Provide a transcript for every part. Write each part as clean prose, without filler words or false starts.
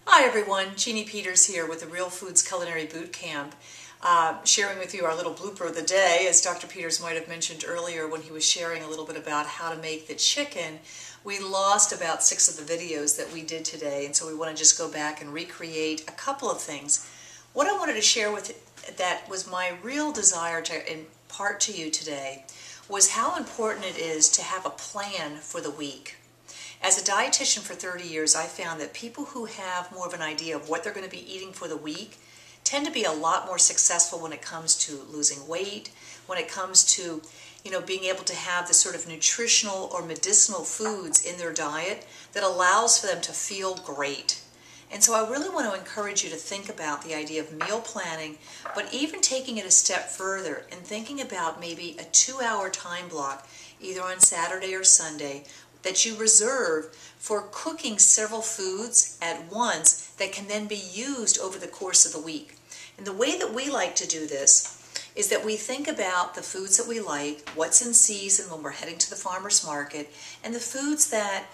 Hi everyone, Jeanne Peters here with the Real Foods Culinary Boot Camp, sharing with you our little blooper of the day. As Dr. Peters might have mentioned earlier when he was sharing a little bit about how to make the chicken, we lost about 6 of the videos that we did today, and so we want to just go back and recreate a couple of things. What I wanted to share with that was my real desire to impart to you today was how important it is to have a plan for the week. As a dietitian for 30 years, I found that people who have more of an idea of what they're going to be eating for the week tend to be a lot more successful when it comes to losing weight, when it comes to, being able to have the sort of nutritional or medicinal foods in their diet that allows for them to feel great. And so I really want to encourage you to think about the idea of meal planning, but even taking it a step further and thinking about maybe a 2-hour time block, either on Saturday or Sunday, that you reserve for cooking several foods at once that can then be used over the course of the week. And the way that we like to do this is that we think about the foods that we like, what's in season when we're heading to the farmer's market, and the foods that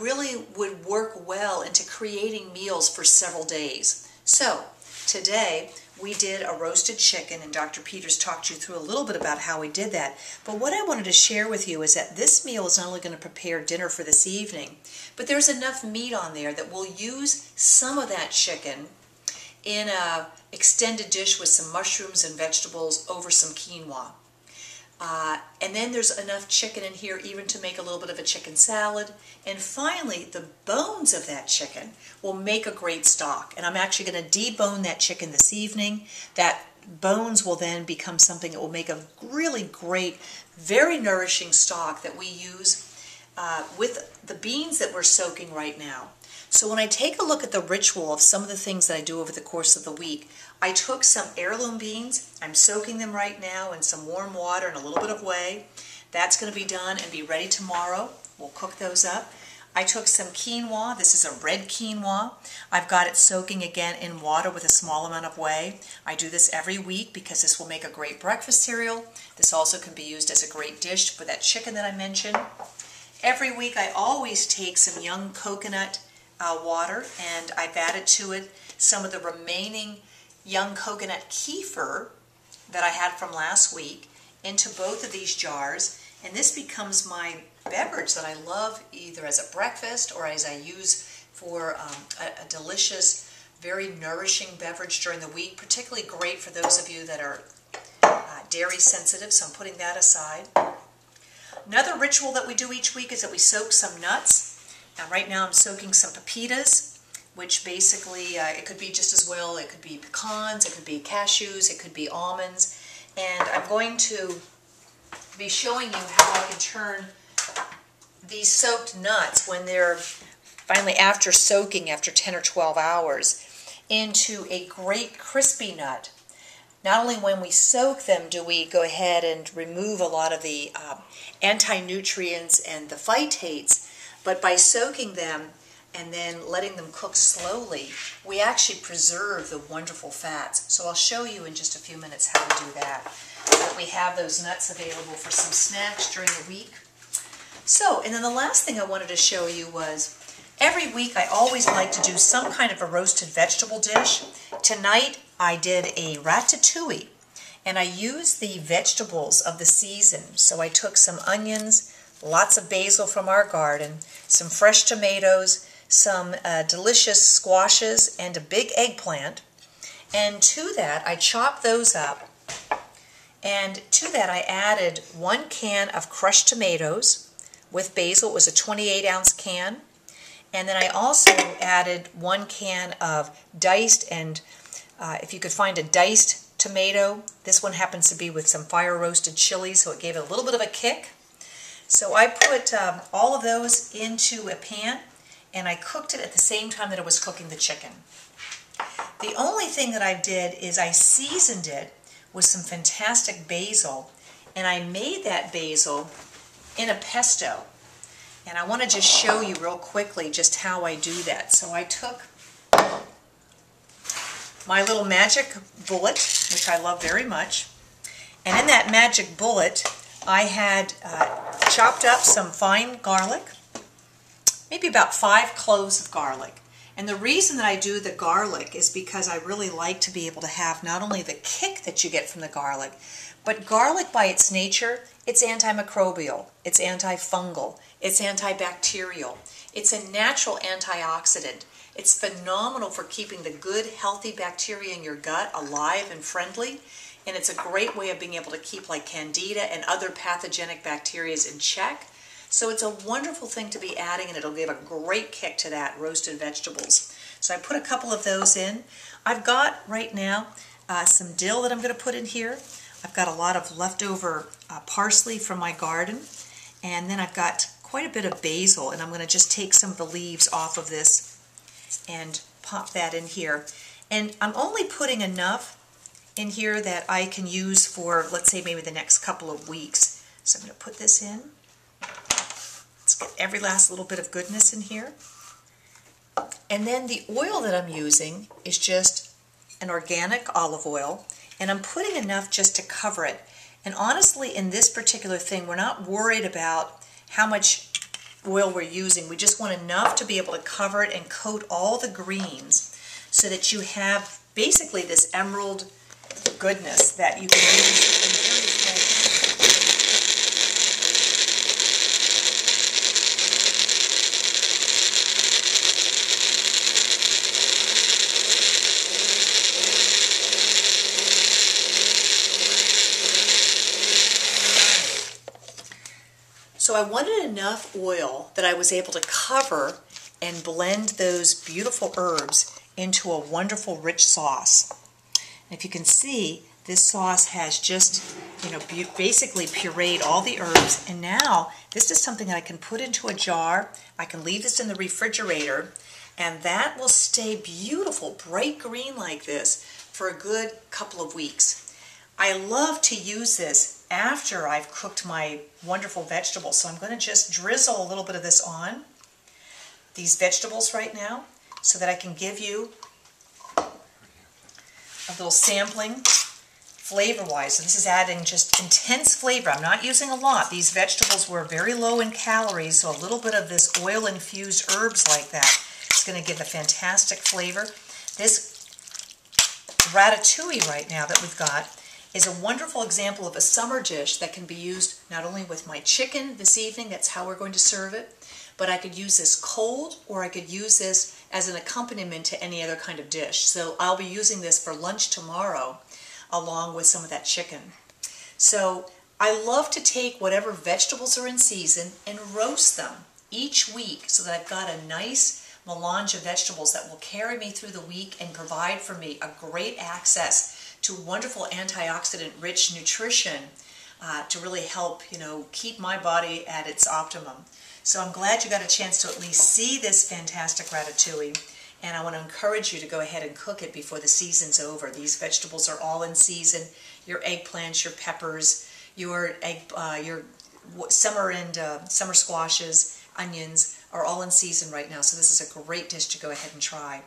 really would work well into creating meals for several days. So today we did a roasted chicken, and Dr. Peters talked you through a little bit about how we did that. But what I wanted to share with you is that this meal is not only going to prepare dinner for this evening, but there's enough meat on there that we'll use some of that chicken in an extended dish with some mushrooms and vegetables over some quinoa. And then there's enough chicken in here even to make a little bit of a chicken salad. And finally, the bones of that chicken will make a great stock. And I'm actually going to debone that chicken this evening. That bones will then become something that will make a really great, very nourishing stock that we use with the beans that we're soaking right now. So when I take a look at the ritual of some of the things that I do over the course of the week, I took some heirloom beans. I'm soaking them right now in some warm water and a little bit of whey. That's going to be done and be ready tomorrow. We'll cook those up. I took some quinoa. This is a red quinoa. I've got it soaking again in water with a small amount of whey. I do this every week because this will make a great breakfast cereal. This also can be used as a great dish for that chicken that I mentioned. Every week I always take some young coconut water, and I've added to it some of the remaining young coconut kefir that I had from last week into both of these jars, and this becomes my beverage that I love either as a breakfast or as I use for a delicious, very nourishing beverage during the week, particularly great for those of you that are dairy sensitive, so I'm putting that aside. Another ritual that we do each week is that we soak some nuts. Now right now I'm soaking some pepitas, which basically it could be just as well, it could be pecans, it could be cashews, it could be almonds, and I'm going to be showing you how I can turn these soaked nuts when they're finally after soaking after 10 or 12 hours into a great crispy nut. Not only when we soak them do we go ahead and remove a lot of the anti-nutrients and the phytates, but by soaking them and then letting them cook slowly, we actually preserve the wonderful fats. So I'll show you in just a few minutes how to do that. But we have those nuts available for some snacks during the week. So, and then the last thing I wanted to show you was, every week I always like to do some kind of a roasted vegetable dish. Tonight I did a ratatouille, and I used the vegetables of the season. So I took some onions, lots of basil from our garden, some fresh tomatoes, some delicious squashes, and a big eggplant. And to that, I chopped those up. And to that, I added 1 can of crushed tomatoes with basil. It was a 28-ounce can. And then I also added 1 can of diced, and if you could find a diced tomato, this one happens to be with some fire-roasted chili, so it gave it a little bit of a kick. So I put all of those into a pan, and I cooked it at the same time that I was cooking the chicken. The only thing that I did is I seasoned it with some fantastic basil, and I made that basil in a pesto. And I want to just show you real quickly just how I do that. So I took my little magic bullet, which I love very much, and in that magic bullet I had chopped up some fine garlic, maybe about 5 cloves of garlic. And the reason that I do the garlic is because I really like to be able to have not only the kick that you get from the garlic, but garlic by its nature, it's antimicrobial, it's antifungal, it's antibacterial. It's a natural antioxidant. It's phenomenal for keeping the good, healthy bacteria in your gut alive and friendly. And it's a great way of being able to keep like candida and other pathogenic bacteria in check. So it's a wonderful thing to be adding, and it'll give a great kick to that roasted vegetables. So I put a couple of those in. I've got right now some dill that I'm going to put in here. I've got a lot of leftover parsley from my garden, and then I've got quite a bit of basil, and I'm going to just take some of the leaves off of this and pop that in here. And I'm only putting enough in here that I can use for, let's say, maybe the next couple of weeks. So I'm going to put this in. Let's get every last little bit of goodness in here. And then the oil that I'm using is just an organic olive oil, and I'm putting enough just to cover it. And honestly, in this particular thing, we're not worried about how much oil we're using. We just want enough to be able to cover it and coat all the greens so that you have basically this emerald goodness that you can use in various ways. So I wanted enough oil that I was able to cover and blend those beautiful herbs into a wonderful rich sauce. And if you can see, this sauce has just, basically pureed all the herbs. And now this is something that I can put into a jar. I can leave this in the refrigerator, and that will stay beautiful, bright green like this for a good couple of weeks. I love to use this after I've cooked my wonderful vegetables. So I'm going to just drizzle a little bit of this on these vegetables right now so that I can give you a little sampling flavor-wise. So this is adding just intense flavor. I'm not using a lot. These vegetables were very low in calories, so a little bit of this oil-infused herbs like that is going to give a fantastic flavor. This ratatouille right now that we've got is a wonderful example of a summer dish that can be used not only with my chicken this evening, that's how we're going to serve it, but I could use this cold, or I could use this as an accompaniment to any other kind of dish. So I'll be using this for lunch tomorrow along with some of that chicken. So I love to take whatever vegetables are in season and roast them each week so that I've got a nice melange of vegetables that will carry me through the week and provide for me a great access to wonderful antioxidant-rich nutrition to really help, keep my body at its optimum. So I'm glad you got a chance to at least see this fantastic ratatouille, and I want to encourage you to go ahead and cook it before the season's over. These vegetables are all in season. Your eggplants, your peppers, your summer squashes, onions are all in season right now. So this is a great dish to go ahead and try.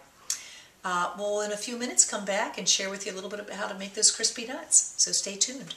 We'll in a few minutes come back and share with you a little bit about how to make those crispy nuts. So stay tuned.